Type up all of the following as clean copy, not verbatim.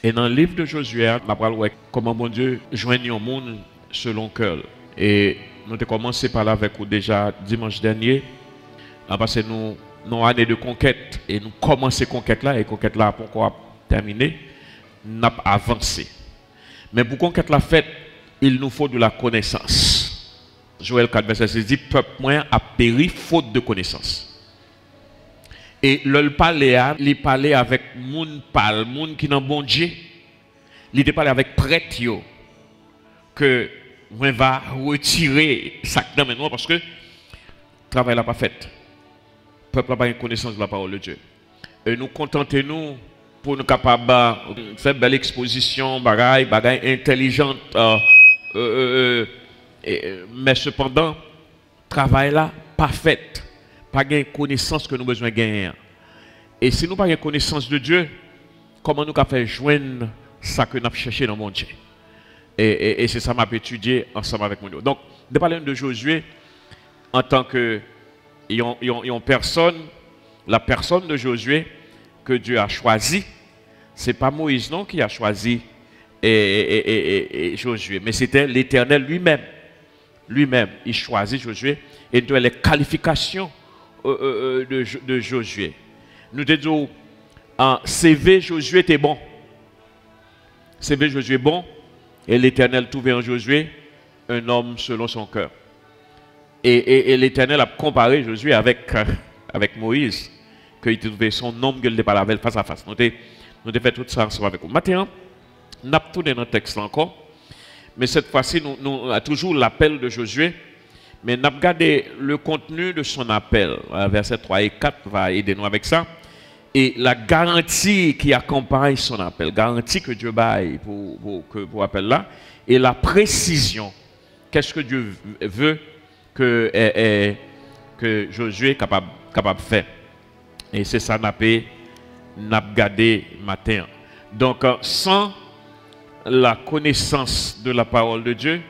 Et dans le livre de Josué, on parle comment bon Dieu joigne un monde selon cœur. Et nous avons commencé par là avec vous déjà dimanche dernier, parce que nous avons une année de conquête. Et nous commençons cette conquête là, et conquête là, pourquoi terminer, nous avons avancé. Mais pour conquête la faite, il nous faut de la connaissance. Joël 4, verset 6 dit, peuple moyen a péri faute de connaissance. Et le palais, il parlait avec moun pal, moun qui n'a bon Dieu. Il parlait avec prêtre que on va retirer ça dans maintenant parce que le travail n'a pas fait. Le peuple n'a pas une connaissance de la parole de Dieu. Et nous contentons-nous pour nous capables de faire belle exposition, bagaille intelligente. Mais cependant, le travail là pas fait. Pas de connaissance que nous avons besoin de gagner. Et si nous n'avons pas de connaissance de Dieu, comment nous pouvons faire joindre ça que nous avons cherché dans le monde? Et c'est ça que je vais étudier ensemble avec nous. Donc, de parler de Josué, en tant que personne, la personne de Josué que Dieu a choisi, ce n'est pas Moïse non qui a choisi Josué, mais c'était l'Éternel lui-même. Lui-même, il choisit Josué et de les qualifications de Josué. Nous te disons, CV Josué était bon. CV Josué bon. Et l'Éternel trouvait en Josué un homme selon son cœur. Et l'Éternel a comparé Josué avec Moïse, qu'il trouvait son homme que n'était pas la face à face. Nous avons fait tout ça ensemble avec vous. Maintenant, nous avons tourné dans le texte encore. Mais cette fois-ci, nous avons toujours l'appel de Josué. Mais nous avons regardé le contenu de son appel. Versets 3 et 4 va aider nous avec ça. Et la garantie qui accompagne son appel, garantie que Dieu baille pour appel là, et la précision. Qu'est-ce que Dieu veut que Josué est capable de faire. Et c'est ça qu'on n'a regardé matin. Donc, sans la connaissance de la parole de Dieu,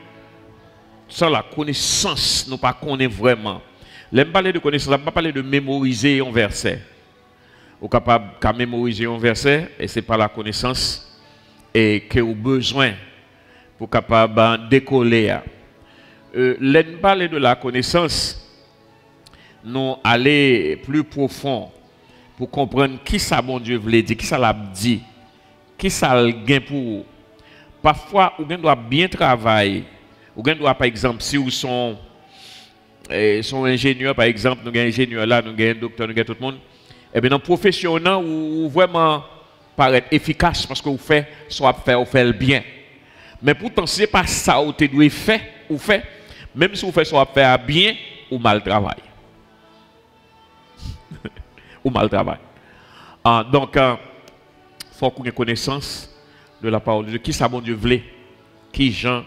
sans la connaissance, nous ne connaissons pas vraiment. L'aime parler de connaissance, on ne va pas parler de mémoriser un verset. Vous êtes capable de mémoriser un verset, et ce n'est pas la connaissance et que vous avez besoin pour capable de décoller. L'aime parler de la connaissance, nous aller plus profond pour comprendre qui ça bon Dieu voulait dire, qui ça l'a dit, qui ça le gain pour vous. Parfois, vous doit bien travailler. Ou bien, par exemple, si vous sont ingénieurs, par exemple, nous avons un ingénieur là, nous avons un docteur, nous avons tout le monde, et bien, dans le professionnel, vous vraiment paraître efficace parce que vous faites, soit vous faites le bien. Mais pourtant, ce n'est pas ça que vous devez faire, ou fait, même si vous faites soit faire bien, ou mal travail. Ou mal travail. Donc, il faut qu'on ait connaissance de la parole de Dieu. Qui ça, bon Dieu, voulait? Qui Jean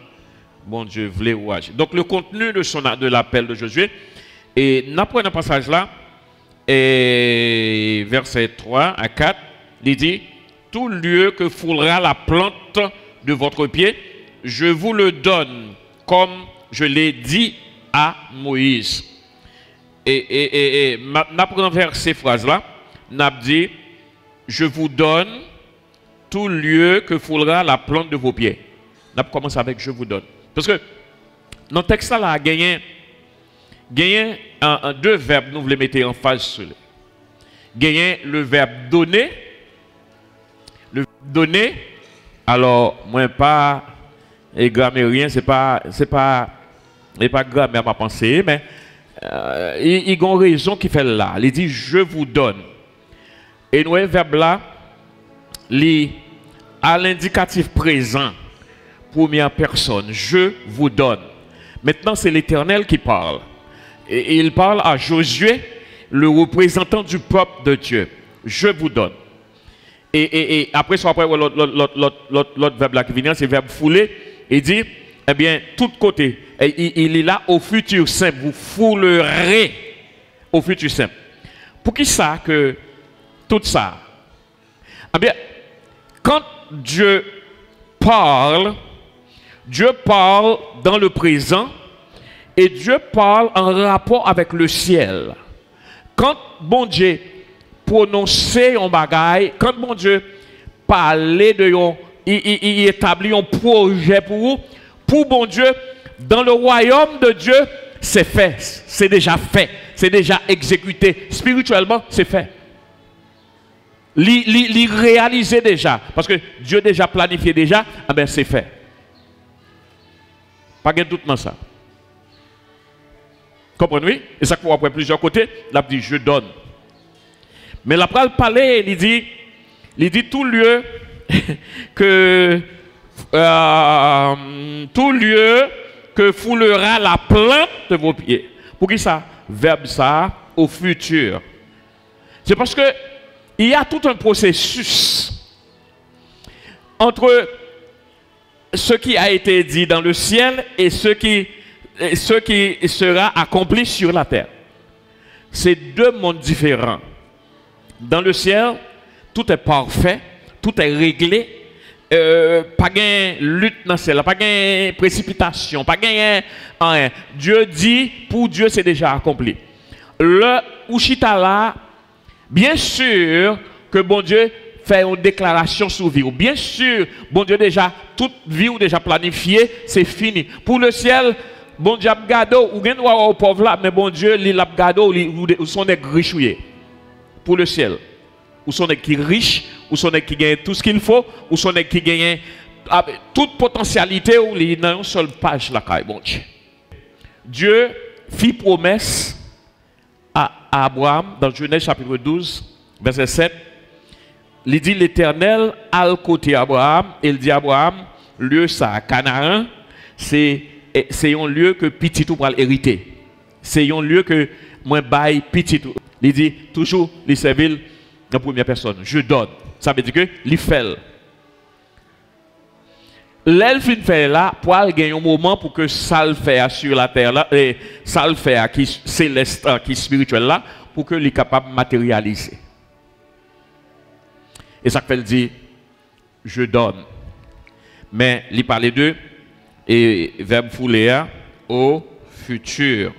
bon Dieu voulait ou agir. Donc le contenu de l'appel de Josué, et nous prenons un passage là, et verset 3 à 4, il dit, tout lieu que foulera la plante de votre pied, je vous le donne, comme je l'ai dit à Moïse. Et nous prenons vers ces phrases-là, nous dit, je vous donne tout lieu que foulera la plante de vos pieds. Nous commençons avec je vous donne. Parce que dans le texte là, il y a deux verbes, nous voulons mettre en phase sur les. Il y a le verbe donner. Le verbe donner, alors, moi, pas, et grammairien, c'est pas grammaire à penser, mais il y a une raison qui fait là. Il dit je vous donne. Et nous, le verbe là, à l'indicatif présent. Première personne, je vous donne. Maintenant, c'est l'Éternel qui parle. Et il parle à Josué, le représentant du peuple de Dieu. Je vous donne. Et après, l'autre verbe là qui vient, c'est le verbe fouler. Il dit, eh bien, tout côté, il est là au futur simple. Vous foulerez au futur simple. Pour qui ça que tout ça? Eh bien, quand Dieu parle dans le présent et Dieu parle en rapport avec le ciel. Quand bon Dieu prononce un bagaille, quand bon Dieu parler de il établit un projet pour vous, pour bon Dieu, dans le royaume de Dieu, c'est fait, c'est déjà fait, c'est déjà exécuté. Spirituellement, c'est fait. L'y réaliser déjà, parce que Dieu déjà planifié déjà, ah ben c'est fait. Pas de doute dans ça. Comprenez? Et ça qu'on après plusieurs côtés, là dit je donne. Mais là le parler, il dit tout lieu que foulera la plante de vos pieds. Pour qui ça? Verbe ça au futur. C'est parce que il y a tout un processus entre ce qui a été dit dans le ciel et ce qui sera accompli sur la terre. C'est deux mondes différents. Dans le ciel, tout est parfait, tout est réglé. Pas de lutte dans le ciel, pas de précipitation, pas de rien. Dieu dit, pour Dieu, c'est déjà accompli. Le Ushita là, bien sûr que bon Dieu fait une déclaration sur vie. Bien sûr, bon Dieu déjà, toute vie ou déjà planifiée, c'est fini. Pour le ciel, bon Dieu a gardé, ou bien au pauvre là, mais bon Dieu, il a gardé, ou sont des richouillés. Pour le ciel. Ou sont des qui riches, ou sont des qui gagnent tout ce qu'il faut, ou sont des qui gagnent toute potentialité, ou il y a une seule page là, bon Dieu. Dieu fit promesse à Abraham, dans Genèse chapitre 12, verset 7, il dit l'Éternel à le côté Abraham, et il dit Abraham, lieu ça, Canaan, c'est un lieu que petit ou pour hériter. C'est un lieu que moi bail petit. Il dit toujours les serviles en première personne. Je donne. Ça veut dire que il fait. L'elfe fait là pour gagner un moment pour que ça le fait sur la terre là et ça le fait qui céleste qui spirituel là pour que il est capable de matérialiser. Et ça fait dire je donne. Mais il parlait d'eux et verbe fouler au futur.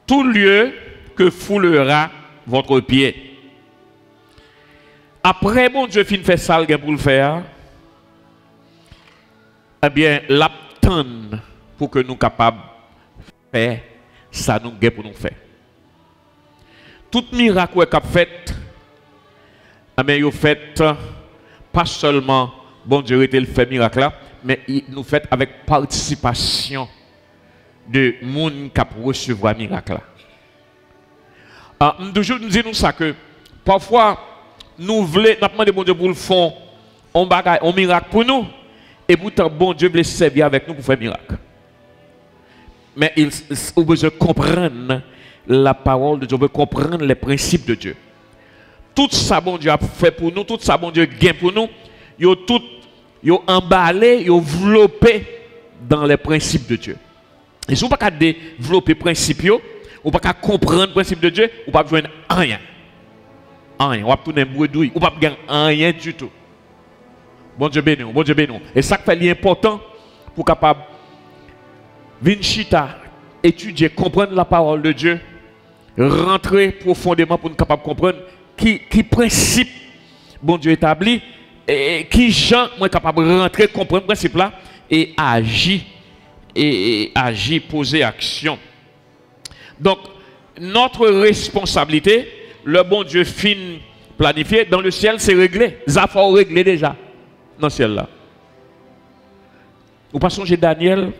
Tout lieu que foulera votre pied. Après bon Dieu fin fait ça pour le faire. Eh bien, l'attend pour que nous soyons capables de faire ça nous pour nous faire. Tout miracle qu'a fait, eh bien, il fait pas seulement bon Dieu était le fait miracle là, mais il nous fait avec participation de monde qui a recevoir miracle là. Toujours nous disons ça que parfois nous voulons demander bon Dieu pour le fond, on miracle pour nous. Et pourtant, bon Dieu veut servir avec nous pour faire un miracle. Mais il a besoin de comprendre la parole de Dieu, de comprendre les principes de Dieu. Tout ça, bon Dieu a fait pour nous, tout ça, bon Dieu gagne pour nous, il a tout emballé, il a développé dans les principes de Dieu. Et si vous ne pouvez pas développer les principes, vous ne pouvez pas comprendre les principes de Dieu, vous ne pouvez pas joindre rien. Rien. Vous ne pouvez pas bredouille, vous ne pouvez pas gagner rien du tout. Bon Dieu béni, bon Dieu béni. Et ça fait important pour capable Vinchita étudier, comprendre la parole de Dieu, rentrer profondément pour nous capable comprendre qui principe bon Dieu établi et qui gens moi capable rentrer comprendre ce principe là et agir poser action. Donc notre responsabilité, le bon Dieu fin planifié dans le ciel, c'est réglé. Ça faut régler déjà. Dans le ciel là. Vous passez Daniel.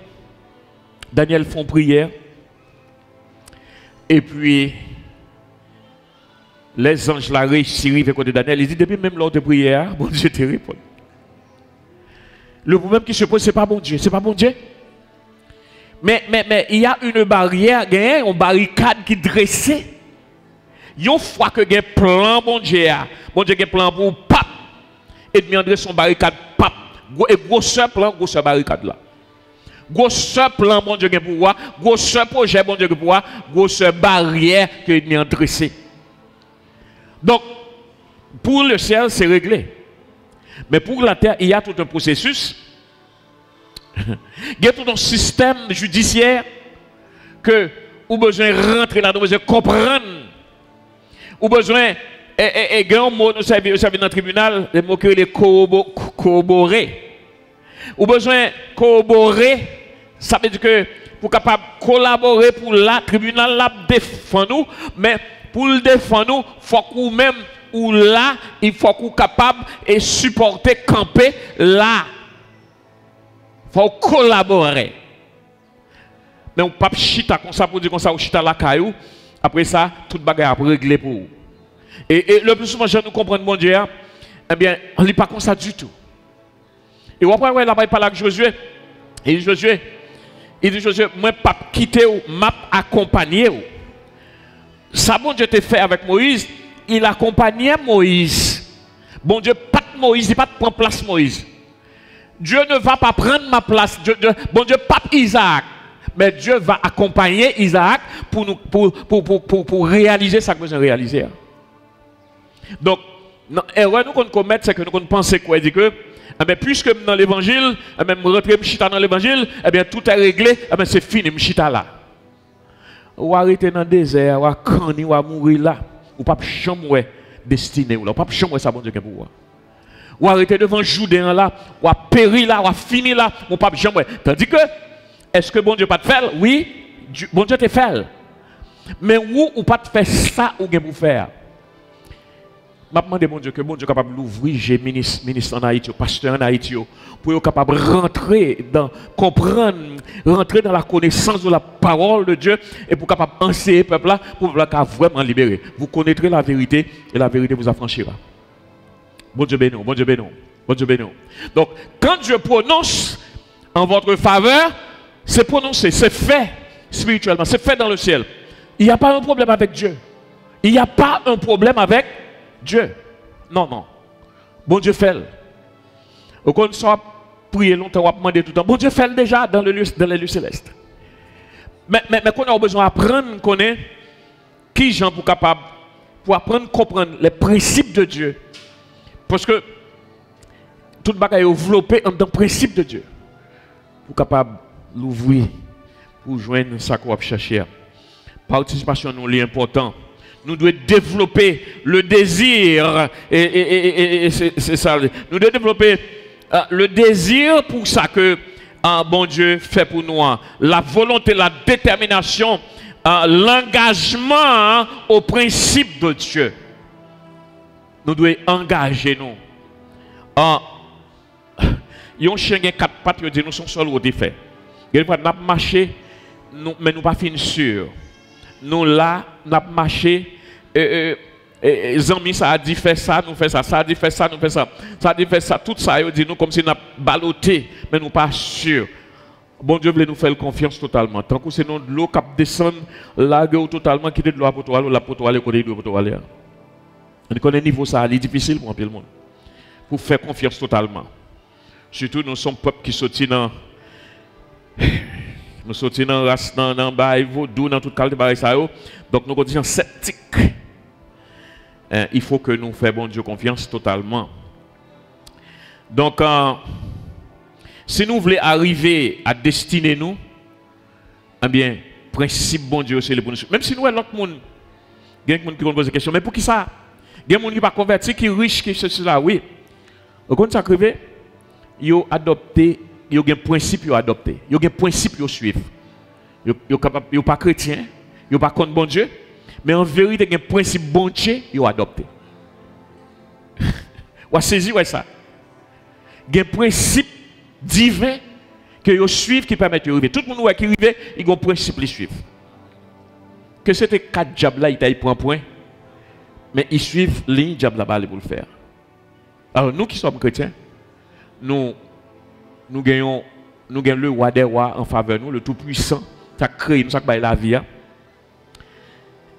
Daniel font prière. Et puis, les anges la réussissent côté Daniel. Ils disent, depuis même lors de prière, bon Dieu te répond. Le problème qui se pose, ce n'est pas bon Dieu. C'est pas bon Dieu. Mais il y a une barrière, une barricade qui est dressée. Une fois que il y a un plan, bon Dieu a un plan pour pape. Et de André son barricade pape. Et gros plan, gros barricade là. Gros plan, bon Dieu pour voir. Gros projet, bon Dieu pour voir. Gros barrière que il dressé. Donc, pour le ciel, c'est réglé. Mais pour la terre, il y a tout un processus. Il y a tout un système judiciaire que vous avez besoin de rentrer là-dedans, vous avez besoin de comprendre. Vous avez besoin Et grand mot, nous savons dans le tribunal, le mot que les corroborer. Ou besoin de corroborer, ça veut dire que pour capable collaborer pour la tribunal la défendre nous, mais pour le défendre nous, il faut que même ou là, il faut qu'on capable et supporter camper là. Il faut collaborer. Mais on ne peut pas chita comme ça pour dire comme ça ou chita la caillou. Après ça, toute bagarre pour régler pour vous. Et le plus souvent, je nous comprends, mon Dieu, eh bien, on n'est pas comme ça du tout. Et après, ouais, là-bas, il parle avec Josué. Il dit, Josué, moi, pas quitter ou, m'a accompagné ou. Ça, bon Dieu, te fait avec Moïse, il accompagnait Moïse. Bon Dieu, pas de Moïse, il pas prendre place Moïse. Dieu ne va pas prendre ma place. Bon Dieu, pas Isaac. Mais Dieu va accompagner Isaac pour réaliser ce que nous avons réalisé. Donc, l'erreur que nous commettons, c'est que nous pensons quoi? Dit que, eh bien, puisque dans l'évangile, eh bien, rentrer Mchita dans l'évangile, eh bien, tout est réglé, eh bien, c'est fini, Mchita là. Ou arrêter dans le désert, ou à canner, ou à mourir là, ou pas jamais destiné, ou pas jamais ça, bon Dieu, pour vous. Ou arrêter devant Jourdain là, ou à périr là, ou à finir là, ou pas jamais. Tandis que, est-ce que bon Dieu pas te faire? Oui, bon Dieu te fait. Mais ou pas te faire ça ou bien pour faire? Je demande mon Dieu que bon Dieu est capable d'ouvrir, j'ai ministre en Haïti, pasteur en Haïti, pour être capable de rentrer dans, comprendre, rentrer dans la connaissance de la parole de Dieu et pour capable enseigner le peuple là, pour vraiment libérer. Vous connaîtrez la vérité et la vérité vous affranchira. Bon Dieu béni, bon Dieu béni, bon Dieu béni. Donc, quand Dieu prononce en votre faveur, c'est prononcé, c'est fait spirituellement, c'est fait dans le ciel. Il n'y a pas un problème avec Dieu. Il n'y a pas un problème avec Dieu. Non, non. Bon Dieu fait. Au qu'on soit prier longtemps, on va demander tout le temps. Bon Dieu fait déjà dans les lieux célestes. Mais qu'on a besoin d'apprendre à connaître qui gens pour capable pour apprendre à comprendre les principes de Dieu. Parce que tout le bagage est développé dans le principe de Dieu. Pour capable l'ouvrir, pour joindre ça qu'on va chercher. Participation nous est important. Nous devons développer le désir, et c'est ça. Nous devons développer le désir pour ça que bon Dieu fait pour nous. La volonté, la détermination, l'engagement au principe de Dieu. Nous devons engager nous. Yon chien qui a 4 pattes, il dit nous sommes seuls au défait. Il dit nous marcher, mais nous pas fin sûr. Nous là, nous marcher. Zami, ça a dit faire ça, nous faisons ça, ça a dit faire ça, nous faisons ça, ça a dit faire ça, tout ça, il dit nous comme si nous avons ballotté, mais nous pas sûrs. Bon Dieu voulait nous faire confiance totalement. Tant que c'est nous de l'eau qui descend, là, totalement, quitter de l'eau pour toi, la pour toi, le côté de l'eau pour toi. On connaît le niveau, ça, c'est difficile pour un peu le monde. Pour faire confiance totalement. Surtout, nous sommes peuple qui sortit dans. Nous sortis dans la race, dans le vaudou, dans toute qualité de ça. Donc, nous sommes sceptiques. Il faut que nous fassions bon Dieu confiance totalement. Donc, si nous voulons arriver à destiner nous, eh bien, principe bon Dieu, c'est le bon Dieu. Même si nous, l'autre monde, il y a des gens qui posent des questions, mais pour qui ça? Il y a des gens qui ne sont pas convertis, qui sont riches, qui sont cela, oui. Quand ça arrive, ils ont adopté, ils ont un principe, ils ont adopté. Ils ont un principe, ils suivent. Ils ne sont pas chrétiens, ils ne sont pas contre bon Dieu. Mais en vérité, il y a un principe bon Dieu, ils ont adopté. Vous avez saisi ça? Il y a un principe divin que ils suivent qui permet de arriver. Tout le monde qui arrive, il y a un principe qui suivent. Que c'était 4 diables là, ils prennent point. Mais ils suivent les diables là-bas pour le faire. Alors nous qui sommes chrétiens, nous gagnons le roi des rois en faveur de nous, le tout-puissant, qui a créé nous, ça qui la vie.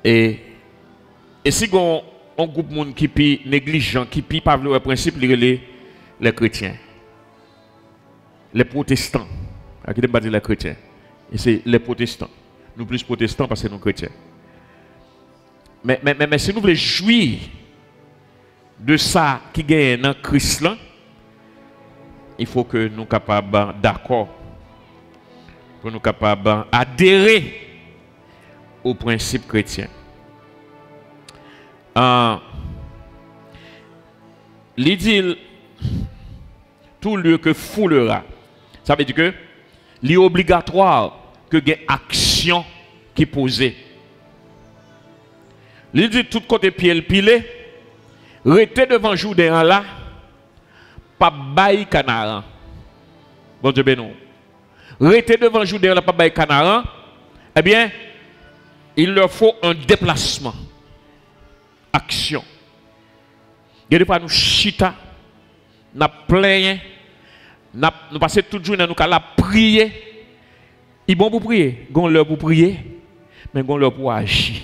Et si on a un groupe de monde qui est négligent, qui n'est pas le principe, les chrétiens, les protestants, qui ne pas dire les chrétiens, et c'est les protestants. Nous plus protestants parce que nous chrétiens. Mais si nous voulons jouir de ça qui gagne dans Christ là, il faut que nous soyons capables d'accord, pour nous capables d'adhérer au principe chrétien. il dit tout lieu que foulera. Ça veut dire que il est obligatoire que des actions qui posent. Il dit tout côté pied le pilé, rester devant Jourdain là, pas bail canaran. Bon Dieu béni. Rester devant Jourdain là, pas bail canaran. Eh bien, il leur faut un déplacement. Action. Et des fois nous chita, nous plaignons, nous passons toute journée nous la prier. Il est bon pour prier, gon l'heure pour prier, mais gon l'heure pour agir.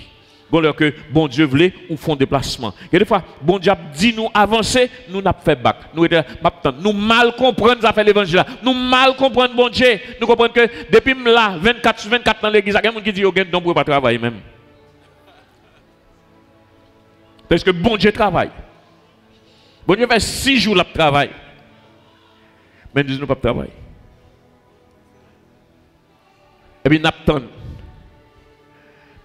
Gon l'heure que bon Dieu voulait ou font déplacement. Et des fois bon Dieu dit nous avancer, nous n'a fait bac. Nous mal comprendre ça fait l'évangile. Nous mal comprendre bon Dieu. Nous comprenons que depuis là 24 sur 24 dans l'église, il y a des gens qui disent yo gen don pour pas travailler même. Parce que bon Dieu travaille. Bon Dieu fait 6 jours de travail. Mais nous ne pas travailler. Et puis nous attendons.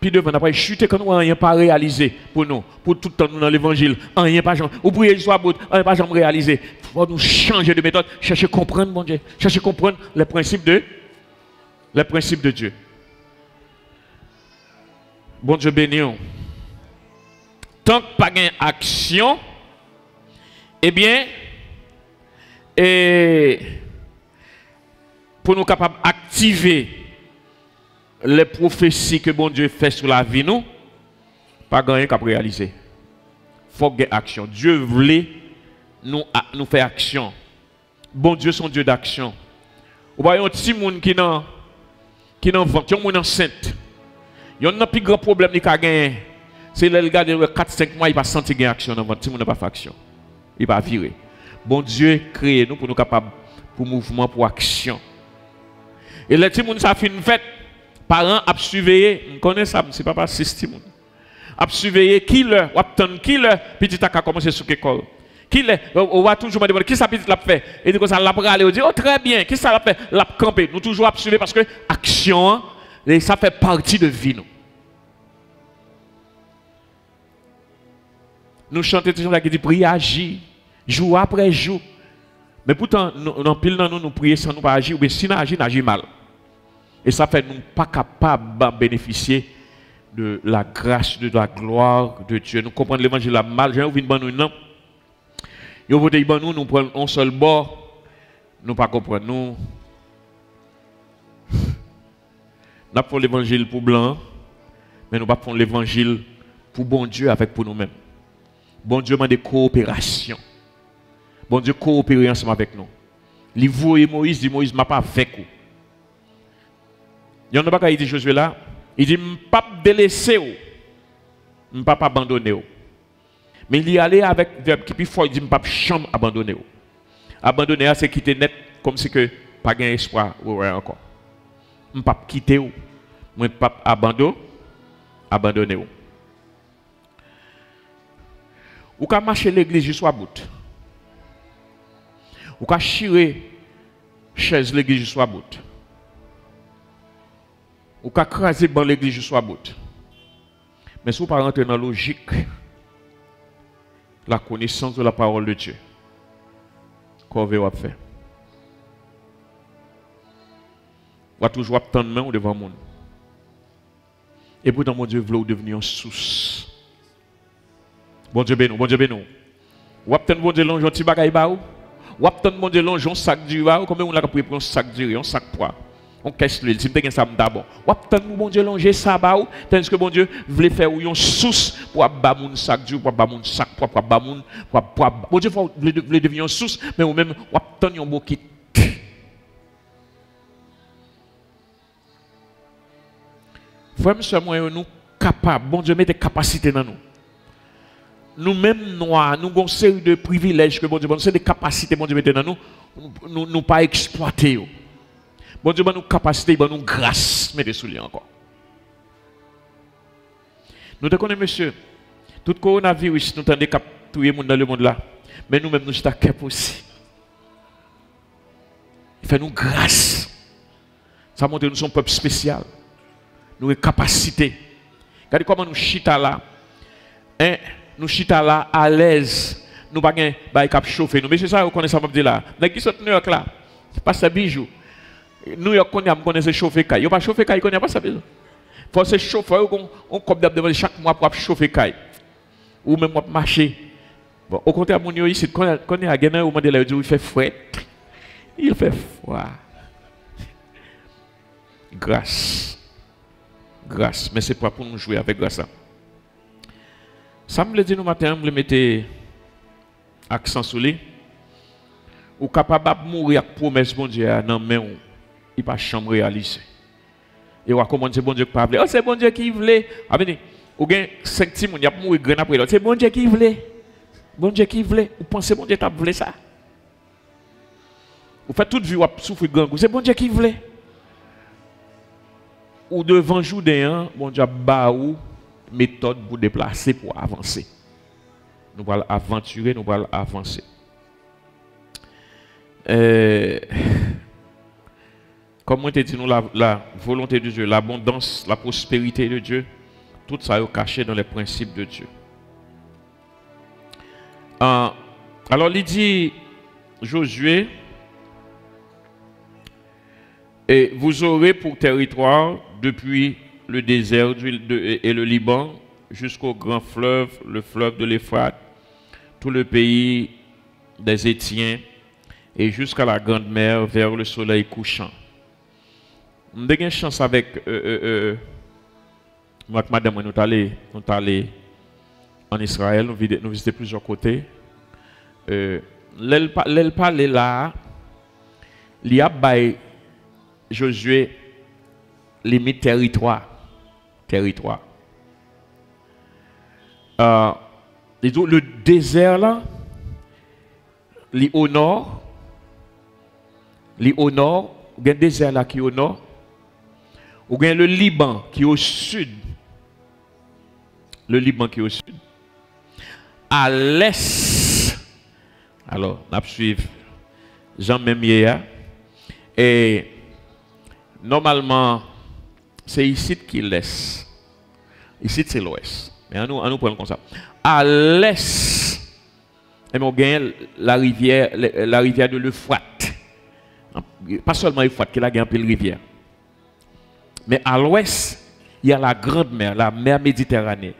Puis devant, après chuter quand nous rien pas réalisé pour nous, pour tout le temps nous dans l'évangile, rien pas jamais. Ou prier soit bout, rien pas jamais réalisé. Il faut nous changer de méthode, chercher à comprendre mon Dieu, chercher à comprendre les principes de Dieu. Bon Dieu béni. Tant que pas gain action, eh bien, pour nous capables d'activer les prophéties que bon Dieu fait sur la vie, nous, pas rien qu'à réaliser. Il faut qu'il y ait action. Dieu voulait nous faire action. Bon Dieu, son Dieu d'action. Vous voyez un petit monde qui n'a ventre, un monde enceinte. Il y a un plus grand problème qu'il a gagné. C'est le gars de 4-5 mois, il va sentir qu'il y a action dans votre petit monde n'a pas fait action. Il va virer. Bon Dieu crée nous pour nous capables pour mouvement, pour action. Et les petits monde ça fait une fête. Parents a surveillé, on connaît ça, c'est pas pas système. A surveillé qui leur, ou attendre qui leur petit a commencé sur l'école. Qui leur, on va toujours me demander qui ça petit l'a fait. Et dit que ça l'a aller, on dit oh très bien, qui ça l'a fait, l'a campé. Nous toujours à surveiller parce que action ça fait partie de vie nous. Nous chantons toujours là qui dit prier agir jour après jour. Mais pourtant nous pile dans nous prier sans nous pas agir ou bien si nous agir mal. Et ça fait nous pas capables de bénéficier de la grâce, de la gloire de Dieu. Nous comprenons l'évangile là mal. J'ai envie de nous non. Nous prenons un seul bord. Nous pas comprendre nous. Nous prenons l'évangile pour blanc, mais nous pas prenons l'évangile pour bon Dieu avec pour nous-mêmes. Bon Dieu demande coopération. Bon Dieu coopérer ensemble avec nous. Il voit Moïse, dit Moïse m'a pas avec vous. Il y a un bagage, il dit Josué là, il dit, je ne pas délaisser, je ne pas abandonner. Mais il y allait avec verbe qui plus fort, il dit, je ne pas jamais abandonner. Abandonner, c'est quitter net, comme si que pas gain espoir encore. Je ne pas quitter, je ne pas abandonner. Ou quand marcher l'église jusqu'à bout. Ou quand chirer chaise l'église jusqu'à bout. Ou qu'à craser dans l'église jusqu'à bout. Mais si vous ne pas rentrer dans la logique, la connaissance de la parole de Dieu, qu'on va faire. On va toujours attendre main devant le monde. Et pourtant, mon Dieu veut devenir une source. Bon Dieu béni, bon Dieu béni. Ou attendre bon Dieu longe un petit bagay ba ou attendre bon Dieu longe un sac du ba, combien on a pris pour un sac du un sac poids. On caisse l'huile, si vous ça d'abord. Ou attendre bon Dieu longer ça ba ou, tandis que bon Dieu voulait faire une source pour ba moun sac du, pour ba moun sac poids, pour ba moun pour bon Dieu voulait devenir une source, mais ou même ou attendre un beau kit. Frère, monsieur, moi, nous capables, bon Dieu met des capacités dans nous. Nous-mêmes, noirs, nous avons une série de privilèges que bon Dieu, c'est des capacités que bon Dieu met dans nous, nous pas exploiter. Bon Dieu, nous capacités, nous grâce, mettez sous lui encore. Nous te connaissons, monsieur, tout coronavirus, nous tendons à tout le monde dans le monde là, mais nous-mêmes, nous sommes capables aussi. Il fait nous grâce. Ça montre que nous sommes un peuple spécial. Nous avons capacité. Regardez comment nous chita là. Hein? Nous chita là à l'aise nous pas gain bah cap chauffer nous mais c'est ça vous connaissez ça me dit là nèg qui saute New York là c'est pas ça bijou New York connaît se chauffer caille yo pas chauffer caille connaît pas ça bijou faut se chauffer on comme d'abord chaque mois pour chauffer caille ou même marcher bon au contraire mon yo ici connaît à gain ou demander là il fait froid il fait froid grâce mais c'est pas pour nous jouer avec grâce ça me le dit nous matin me le mettre accent sur lui ou capable de mourir avec promesse bon Dieu dans main il pas chambre réaliser et on comment c'est bon Dieu qui parle oh c'est bon Dieu qui voulait ah ben ou gain 5 petits moun y a mourir grand après c'est bon Dieu qui voulait ou pensez bon Dieu t'a voulu ça ou fait toute vie ou souffrir grand c'est bon Dieu qui voulait ou devant Jourdain bon Dieu ba ou méthode pour déplacer pour avancer nous allons aventurer nous allons avancer comme on te dit nous la volonté de Dieu l'abondance la prospérité de Dieu tout ça est caché dans les principes de Dieu alors il dit Josué et vous aurez pour territoire depuis le désert et le Liban jusqu'au grand fleuve, le fleuve de l'Euphrate, tout le pays des Étiens et jusqu'à la grande mer vers le soleil couchant. Nous avons une chance avec madame, nous allons en Israël, nous visiter plusieurs côtés. L'elle parle là, il y a Josué limite territoire. Le désert là, li au nord, il y a un désert là qui est au nord, ou bien le Liban qui est au sud. À l'est, alors, on va suivre Jean Mémier. Et normalement, c'est ici qu'il laisse. Ici, c'est l'ouest. Mais nous prenons comme ça. À l'est, on gagne la rivière de l'Euphrate. Pas seulement l'Euphrate, qui a gagné une rivière. Mais à l'ouest, il y a la grande mer, la mer Méditerranée.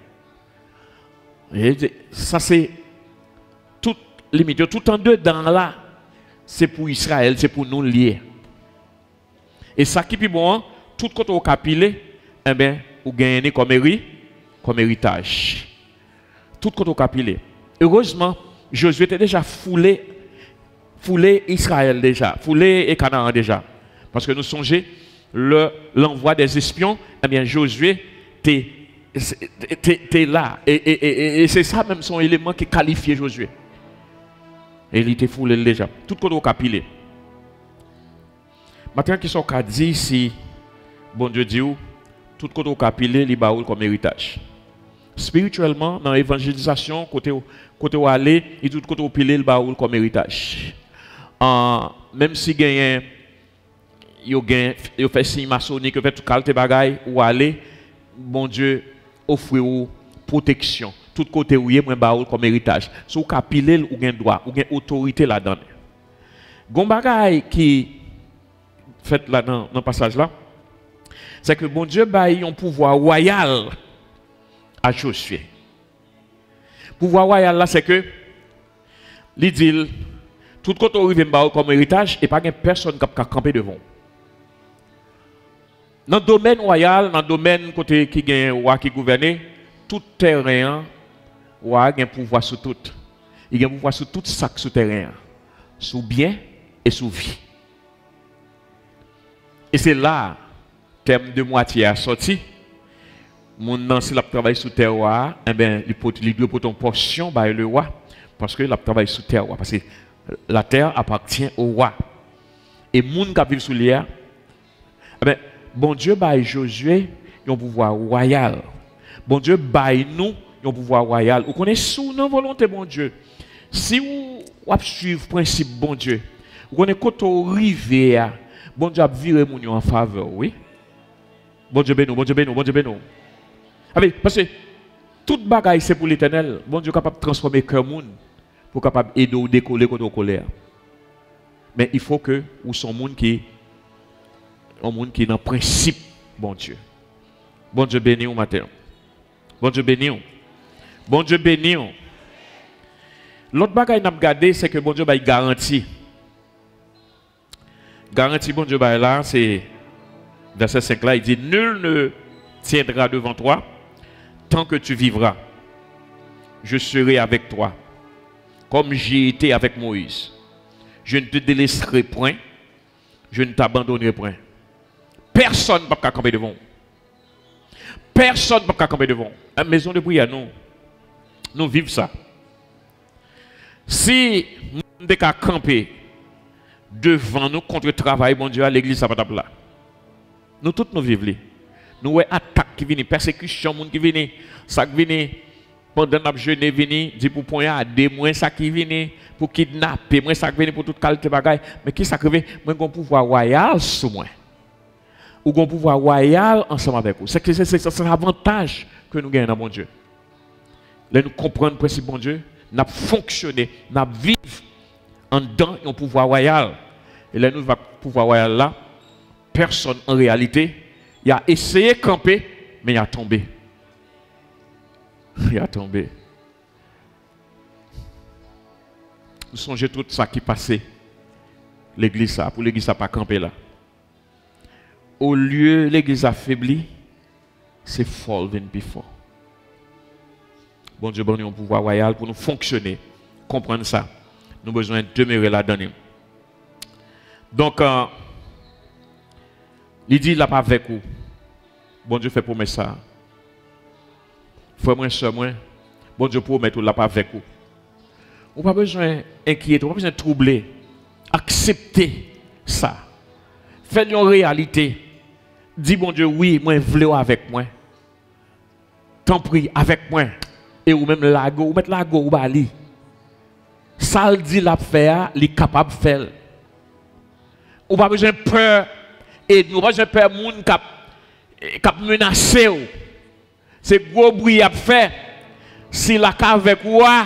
Et ça, c'est tout limite. Tout en dedans là, c'est pour Israël, c'est pour nous lier. Et ça qui est bon, tout côté au capilé, eh bien, vous gagnez comme héritage. Tout côté au capilé. Heureusement, Josué était déjà foulé Israël déjà, foulé et Canaan déjà. Parce que nous songeons l'envoi des espions, eh bien, Josué était là. Et c'est ça même son élément qui qualifiait Josué. Et il était foulé déjà. Tout côté au capilé. Maintenant, qui sont qu'à dire si, bon Dieu dit, tout côté au capilé, il baoul comme héritage. Spirituellement, dans l'évangélisation, côté où aller, il tout côté au pilé, il baoul comme héritage. Même si gagne, il fait signe maçonnique, il fait tout qualité bagaille, ou aller, bon Dieu offre une protection. Tout côté où il y a baoul comme héritage. Si vous capilé, ou gain droit, ou gain autorité là-dedans. Gon bagaille qui fait là dans le passage là, c'est que bon Dieu baille un pouvoir royal à Josué. Pouvoir royal là, c'est que il dit tout côté où il vient comme héritage et pas personne qui a campé devant. Dans le domaine royal, dans le domaine côté qui gagne roi qui gouverne, tout terrain roi a un pouvoir sur tout. Il a un pouvoir sur tout sac sur terrain, sur bien et sur vie. Et c'est là, terme de moitié a sorti. Mon nan si la travail sous terre, eh bien, il doit pour ton portion by le roi, parce que la travail sous terre, parce que la terre appartient au roi. Et moun qui vivent sous l'air, eh bien, bon Dieu baille Josué, il a un pouvoir royal. Bon Dieu baille nous, il a un pouvoir royal. Vous connaissez sous nos volonté, bon Dieu. Si vous suivez le principe, bon Dieu, vous connaissez quand vous arrivez, bon Dieu a viré moun en faveur, oui. Bon Dieu bénou, bon Dieu bénou, bon Dieu bénou. Parce que toute bagaille c'est pour l'Éternel. Bon Dieu est capable de transformer le cœur monde pour capable aider ou décoller contre la colère. Mais il faut que ou son monde qui est dans le principe, bon Dieu. Bon Dieu béni au matin. Bon Dieu béni. Bon Dieu béni. L'autre bagaille n'a pas gardé, c'est que bon Dieu va garantie. Garantie bon Dieu va là, c'est verset 5 là, il dit nul ne tiendra devant toi tant que tu vivras. Je serai avec toi, comme j'ai été avec Moïse. Je ne te délaisserai point, je ne t'abandonnerai point. Personne ne peut camper devant. Personne ne peut camper devant. La maison de prière, nous vivons ça. Si nous devons camper devant nous contre le travail, bon Dieu, à l'église, ça va être là. Nous tous nous vivons. Nous avons attaque qui vient, persécution qui vient, ça qui vient, pendant que je ne viens, dit pour poignarder, moi ça qui vient, pour kidnapper, moi ça qui vient pour toute qualité de bagaille. Mais qui ça qui vient, moi j'ai un pouvoir royal sur moi. Ou un pouvoir royal ensemble avec vous. C'est l'avantage que nous gagnons dans mon Dieu. Là, nous comprenons le principe de mon Dieu, nous fonctionné, nous vivons en dedans un pouvoir royal. Et là, nous avons pouvoir royal là, personne en réalité, il a essayé de camper, mais il a tombé. Il a tombé. Nous songez tout ça qui passait. L'église, ça, pour l'église, ça pas camper là. Au lieu, l'église affaiblie, c'est fall than before. Bon Dieu, bon, nous avons un pouvoir royal pour nous fonctionner. Comprendre ça. Nous avons besoin de demeurer là-dedans. Donc, il dit, il n'a pas avec vous. Bon Dieu fait promesse ça. Frère, moi, soeur, moi. Bon Dieu promet, il n'a pas avec vous. Vous n'avez pas besoin d'inquiéter, vous n'avez pas besoin de troubler. Acceptez ça. Faites une réalité. Dis, bon Dieu, oui, moi, je veux avec moi. T'en prie, avec moi. Et ou même lago, ou mettre lago ou bali. Ça le dit la faire, il est capable de faire. Ou pas besoin de peur. Et nous pas besoin de peur moun qui menacer. C'est gros bruit à faire. Si la cave avec quoi,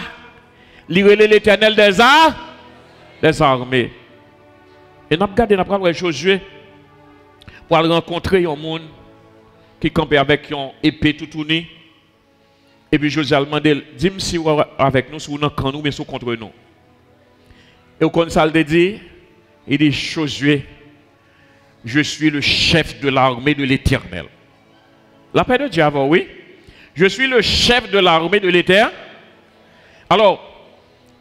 il relève l'Éternel des armées. Et nous regardons, nous avons Josué pour aller rencontrer un monde qui campait avec une épée tout tournée. Et puis Josué a demandé, dis-moi si vous êtes avec nous, si vous êtes contre nous, mais si vous êtes contre nous. Et au conseil de dire, il dit, Josué, je suis le chef de l'armée de l'Éternel. La paix de Dieu avant, oui. Je suis le chef de l'armée de l'Éternel. Alors,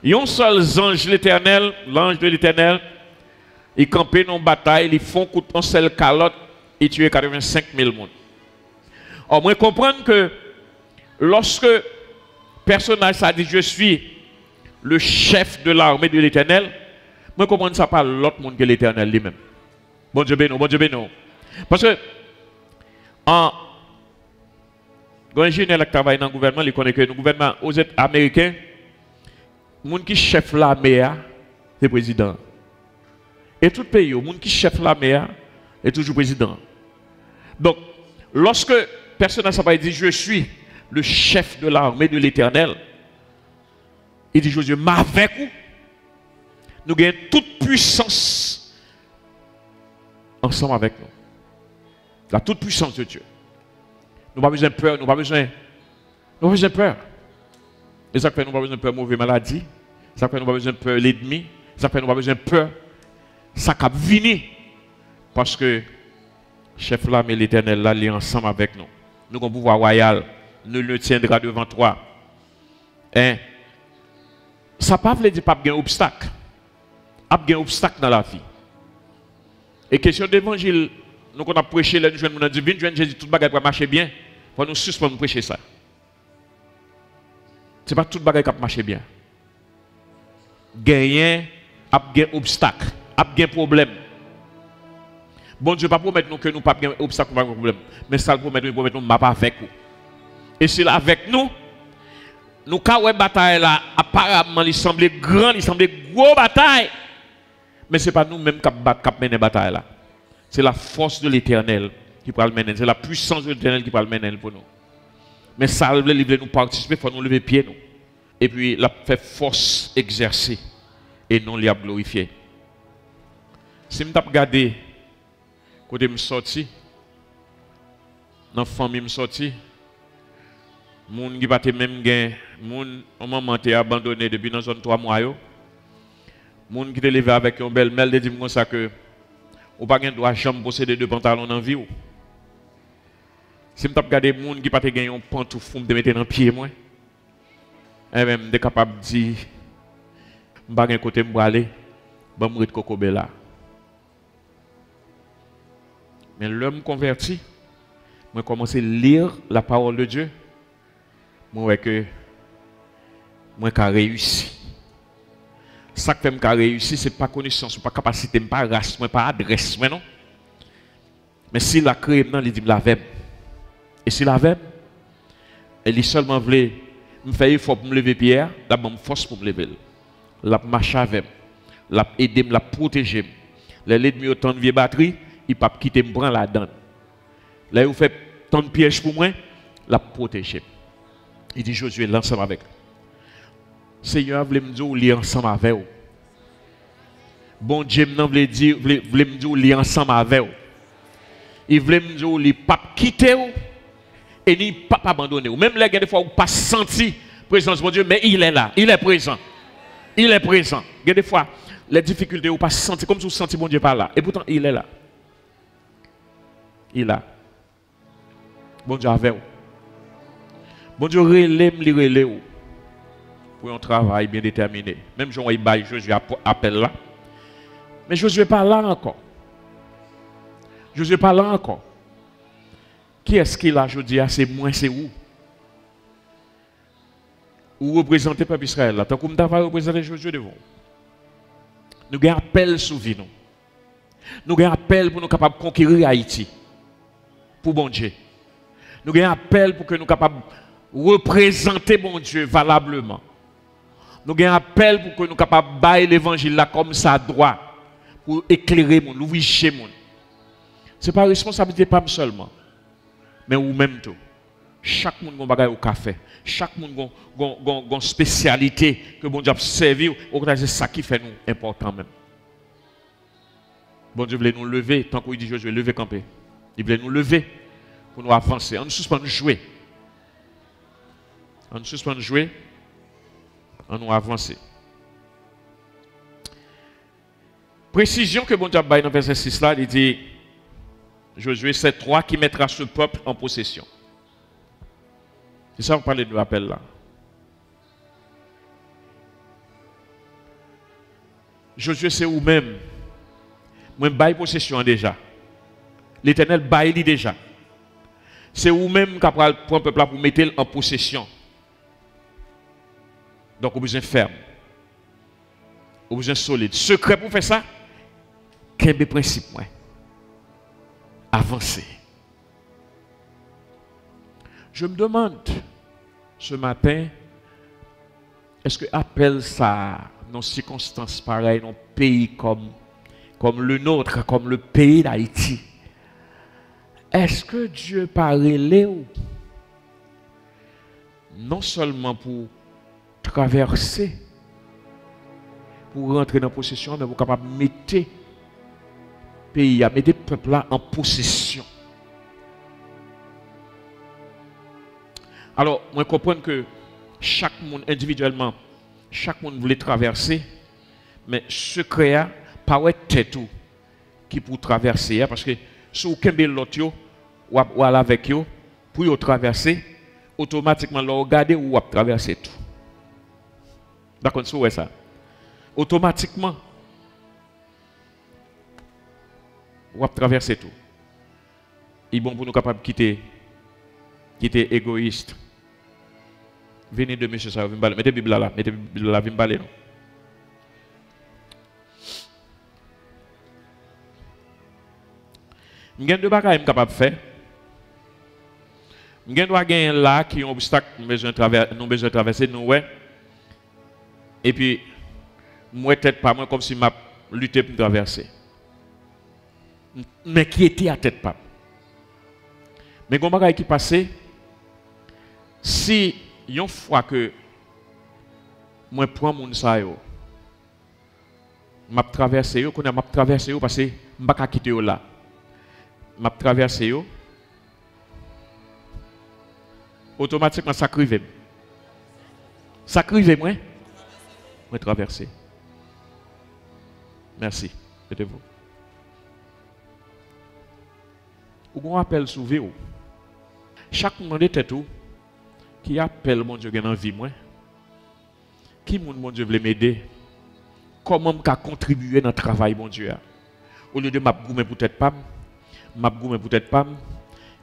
il y a un seul ange de l'Éternel, l'ange de l'Éternel, il campait dans une bataille, ils font coup de seule calotte, et tuent 85 000 personnes. Alors, moi, comprendre que lorsque le personnage a dit, je suis le chef de l'armée de l'Éternel, moi, comprendre ça par l'autre monde que l'Éternel lui-même. Bon Dieu béni, bon Dieu béni. Parce que, quand un ingénieur qui travaille dans le gouvernement, il connaît que le gouvernement aux États américains, le monde qui chef l'armée, c'est le président. Et tout pays, le monde qui chef l'armée, est toujours président. Donc, lorsque personne n'a pas dit, je suis le chef de l'armée de l'Éternel, il dit, Josué, m'avec vous, nous gagnons toute puissance ensemble avec nous. La toute puissance de Dieu. Nous n'avons pas besoin de peur, nous n'avons pas besoin de peur. Et ça fait nous n'avons pas besoin de peur de mauvaise maladie. Ça fait nous n'avons pas besoin de peur de l'ennemi. Ça fait nous n'avons pas besoin de peur. Ça cap venir. Parce que chef l'âme et l'Éternel là, il est ensemble avec nous. Nous avons un pouvoir royal. Nous le tiendra devant toi. Hein? Ça ne veut pas dire pas de obstacle. Il y a un obstacle dans la vie. Et question d'évangile, nous avons prêché, nous avons dit, Jésus, tout le bagage va marcher bien. Il faut nous suspendre prêcher ça. Ce n'est pas tout le bagage qui marche bien. Gagner, il y a un obstacle, il y a un problème. Bon Dieu, pas promettre nous que nous pas un obstacle, pas un problème. Mais ça, promet nous que nous ne pas avec vous. Et c'est là avec nous, nous avons une bataille là, apparemment, il semblait grand, il semblait gros bataille. Mais ce n'est pas nous-mêmes qui menons la bataille là. C'est la force de l'Éternel qui peut le mener. C'est la puissance de l'Éternel qui peut le mener pour nous. Mais ça, nous participer, il faut nous lever pied. Nous. et puis la fait force exercer et non l'a glorifier. Si je regarde côté me sorti dans famille me sorti moun qui pas même gain moun on maman t'est abandonné depuis dans zone 3 mois yo moun qui te levé avec une belle mère dit comme ça que ou pas gain droit jamais posséder deux pantalons dans vie ou si me regarder moun qui pas te gain un pantoufle me mettre dans pied moi et même de capable dire m'pa gain côté me aller ba mourir de coco bella. Mais l'homme converti, moi commencé à lire la parole de Dieu, moi vois que moi qui réussi. Ça que fait réussi, c'est pas connaissance, pas capacité, pas race, pas adresse, non. Mais si la crée maintenant, il dit la veille. Et si la veille, elle seulement voulait me faire effort pour me lever pierre, la bonne force pour me lever. La marcher avec, la aider, la protéger. L'ennemi autant de vieille batterie, il ne peut pas quitter me prendre la dent. Là, il fait tant de pièges pour moi, la protéger. Il dit Josué, l'ensemble avec. Seigneur, voulez me dire, ou lier ensemble avec vous. Bon Dieu, voulez me dire, ou lier ensemble avec vous. Il voulait me dire, ou ne pas quitter vous, et ni pas abandonner vous. Même là, des fois, vous pas senti la présence de mon Dieu, mais il est là, il est présent. Il est présent. Des fois, les difficultés, vous pas senti comme si vous sentez mon Dieu par là. Et pourtant, il est là. Il est là. Bon Dieu avec vous. Bon Dieu, relève vous. Pour un travail bien déterminé. Même Jean Ibaï, Josué appelle là. Mais Josué pas là encore. Josué pas là encore. Qui est-ce qu'il a aujourd'hui? C'est moi, c'est où? Ou représentez le peuple Israël là. Tant que nous avons représenté Josué devant. Nous avons un appel sous vie nous. Nous avons un appel pour nous capables de conquérir Haïti. Pour bon Dieu. Nous avons un appel pour que nous soyons capables de représenter bon Dieu valablement. Nous avons un appel pour que nous soyons capables de bailler l'évangile là comme ça droit. Pour éclairer mon, ouvrir chez mon. Ce n'est pas responsabilité pas seulement. Mais ou même tout. Chaque monde a un bagage au café. Chaque monde a une spécialité que bon Dieu a servi. C'est ça qui fait nous important même. Bon Dieu voulait nous lever, tant qu'il dit je vais lever camper. Il voulait nous lever pour nous avancer. On nous suspend de jouer. On nous suspend de jouer. On nous avancer. Précision que bon Dieu a dans le verset 6 là, il dit Josué, c'est toi qui mettras ce peuple en possession. C'est ça, vous parlez de l'appel là. Josué, c'est vous-même. Moi, je baille possession déjà. L'Éternel baille déjà. C'est vous-même qui prend le peuple là pour mettre en possession. Donc, vous avez besoin ferme. Vous avez besoin solide. Secret pour faire ça, quel est le principe? Avancer. Je me demande ce matin, est-ce que appelle ça dans circonstances pareilles, dans un pays comme le nôtre, comme le pays d'Haïti? Est-ce que Dieu paraît non seulement pour traverser, pour rentrer dans la possession, mais pour capable de mettre le pays, à mettre le peuple là en possession? Alors, moi, je comprends que chaque monde individuellement, chaque monde voulait traverser, mais secret, pas ouais tête qui pour traverser, parce que si vous avez l'autre, ou aller avec eux, pour traverser, automatiquement, vous regardez ou vous traverser tout. D'accord, c'est ça. Automatiquement, vous traverser tout. Il est bon pour nous capables de quitter égoïste. Venez de monsieur ça, mettez la Bible là, mettez la Bible là, venez parler. Je suis capable de faire. Je dois gagner là qui ont un obstacle, nous besoin de traverser, nous ouais. Et puis, moi tête pas moi comme si m'a lutté pour traverser. Mais qui était à tête pas. Mais quand bagaille qui passait, si une fois que moi prends mon ça yo. M'a traversé yo, qu'on a m'a traversé yo parce que m'pa ka quitter yo là. M'a traversé yo. Automatiquement ça crive. Ça crive moi. Moi traverser. Merci. Mettez-vous. Ou on appelle sauver ou. Chaque monde de tête ou qui appelle mon Dieu dans vie moi. Qui mon Dieu veut m'aider? Comment je contribuer dans le travail mon Dieu? Au lieu de m'abgoumer peut-être pas, m'abgoumer peut-être pas.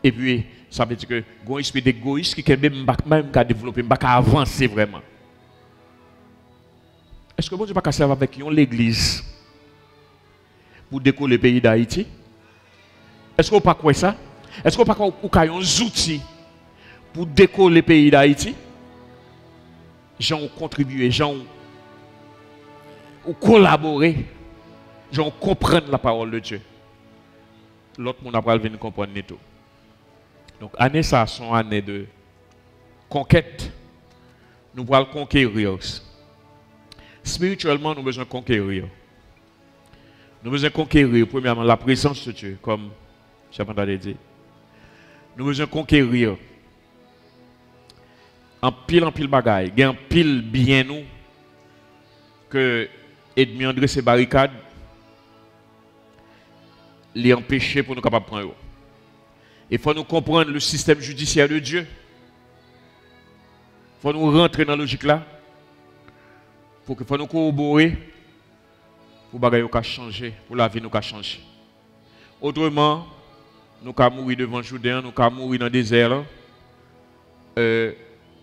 Et puis ça veut dire que un esprit d'égoïsme qui même qu'à développer, pas qu'à avancer vraiment. Est-ce que bon Dieu pas qu'à servir avec l'église pour décoller le pays d'Haïti? Est-ce qu'on pas quoi ça? Est-ce qu'on pas qu'on a un outil pour décoller le pays d'Haïti? Gens ont contribué, gens ont collaboré, gens ont compris la parole de Dieu. L'autre monde après venir comprendre tout. Donc année ça sont année de conquête. Nous allons conquérir. Spirituellement, nous avons besoin de conquérir. Nous avons besoin de conquérir, premièrement, la présence de Dieu, comme j'ai entendu dire. Nous avons besoin de conquérir. En pile bagaille, il y a un pile bien nous que Edmi André ses barricades les empêcher pour nous capables de prendre. Il faut nous comprendre le système judiciaire de Dieu. Il faut nous rentrer dans la logique là. Il faut nous corroborer pour que nous changer, pour la vie nous changer. Autrement, nous allons mourir devant Jourdain, nous allons mourir dans le désert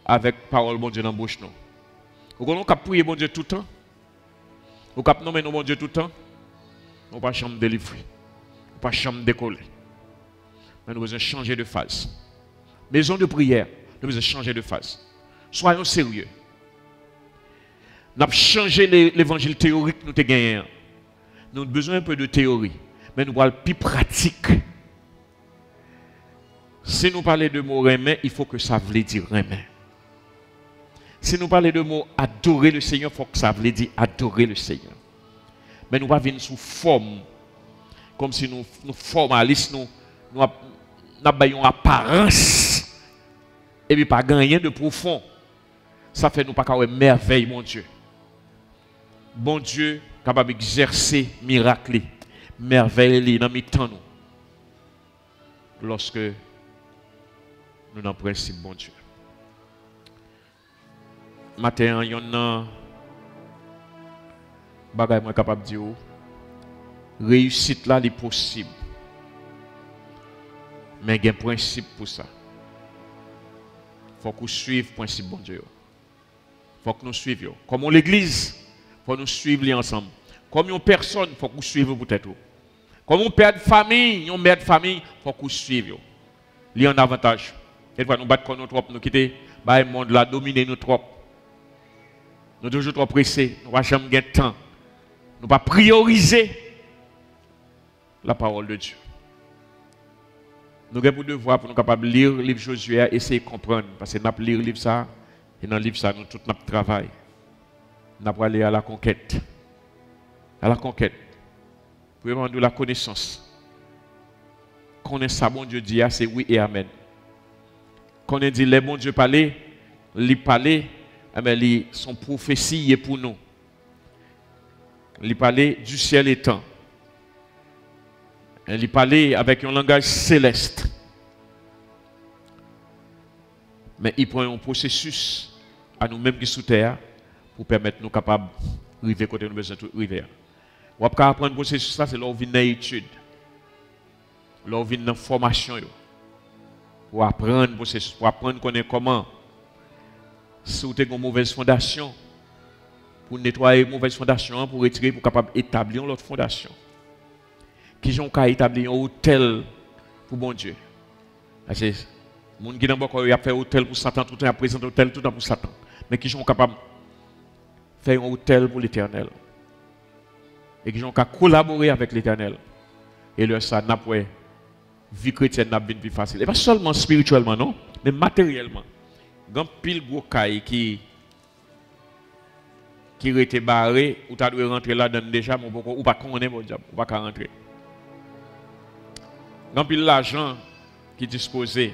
avec parole bon Dieu dans la bouche. Nous allons prier bon Dieu tout le temps. Nous allons nommer bon Dieu tout le temps. Nous ne pouvons pas chambre délivrer. Nous ne pouvons pas chambre décoller. Mais nous devons changer de phase. Maison de prière, nous devons changer de phase. Soyons sérieux. Nous avons changé l'évangile théorique que nous avons gagné. Nous avons besoin un peu de théorie. Mais nous avons le plus pratique. Si nous parlons de mots remet, il faut que ça veuille dire remet. Si nous parlons de mots adorer le Seigneur, il faut que ça veuille dire adorer le Seigneur. Mais nous ne pouvons pas venir sous forme, comme si nous formalistes, nous avons une apparence, et puis pas rien de profond. Ça fait nous pas qu'à merveille, mon Dieu. Bon Dieu, capable d'exercer miracle, merveille dans mes temps nous. Lorsque nous n'en principe, bon Dieu. Matin, il y en a bagay moi capable de dire réussite là est possible. Mais il y a un principe pour ça. Il faut que nous suivions le principe bon Dieu. Il faut que nous suivions. Comme l'église, il faut nous suivre ensemble. Comme une personne, il faut que nous suivions peut-être. Comme un père de famille, une mère de famille, il faut que nous suivions. Il y a un avantage. Et nous battre contre nous trop, nous quitter, le monde là, dominer nous trop. Nous sommes toujours trop pressés, nous n'avons jamais gagné de temps. Nous ne pas prioriser la parole de Dieu. Nous avons pour devoir pour nous capables de lire le livre Josué et essayer de comprendre. Parce que nous avons lire le livre ça, et dans le livre ça, nous tout notre travail. Nous avons aller à la conquête. À la conquête. Pour demander la connaissance. Connaître ça, bon Dieu dit, c'est oui et amen. Quand on dit les bons Dieu parler, les parler, son prophétie est pour nous. Les parler du ciel étant. Il parlait avec un langage céleste. Mais il prend un processus à nous-mêmes qui sont sous terre pour permettre nous capables de arriver côté nous besoin de arriver. On va apprendre le processus, c'est là où vient l'étude. Là où vient la formation. Pour apprendre le processus, pour apprendre comment. Si vous avez une mauvaise fondation, pour nettoyer une mauvaise fondation, pour retirer, pour capable d'établir l'autre fondation. Qui ont établi un hôtel pour bon Dieu. Parce que les gens qui ont fait un hôtel pour Satan, tout le temps présent hôtel tout le temps pour Satan. Mais qui sont capables de faire un hôtel pour l'Éternel. Et qui ont collaboré avec l'Éternel. Et leur ça n'a pas vie chrétienne n'a bien plus facile. Et pas seulement spirituellement, non, mais matériellement. Grand pile gros caille qui qui était barré, ou tu dois rentrer là-dedans déjà, ou pas connaître mon diable, ou pas rentrer. Quand puis l'argent qui est disposé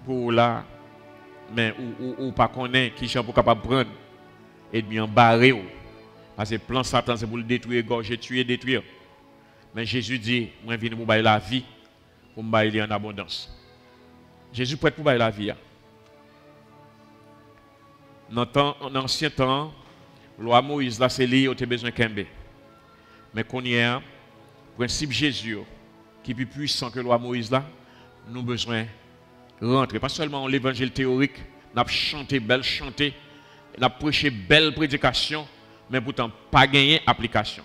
pour là, mais ou pas connaître qui sont pour capable prendre et bien barrer. Parce que le plan Satan c'est pour le détruire, égorger, tuer, détruire. Mais Jésus dit, moi je viens pour bailler la vie, pour me bailler en abondance. Jésus prête pour bailler la vie. Dans l'ancien temps, loi Moïse là c'est lié, tu as besoin de mais qu'on y a principe Jésus qui est plus puissant que loi Moïse là, nous avons besoin de rentrer. Pas seulement l'évangile théorique, nous avons chanté belle chanté, nous avons prêché belle prédication, mais pourtant pas gagné application.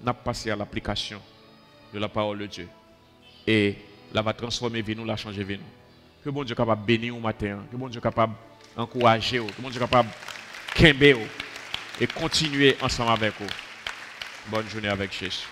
Nous avons passé à l'application de la parole de Dieu. Et là va transformer vie nous, la changer vie nous. Que bon Dieu capable de bénir au matin, que bon Dieu capable d'encourager, que bon Dieu capable de et continuer ensemble avec vous. Bonne journée avec Jésus.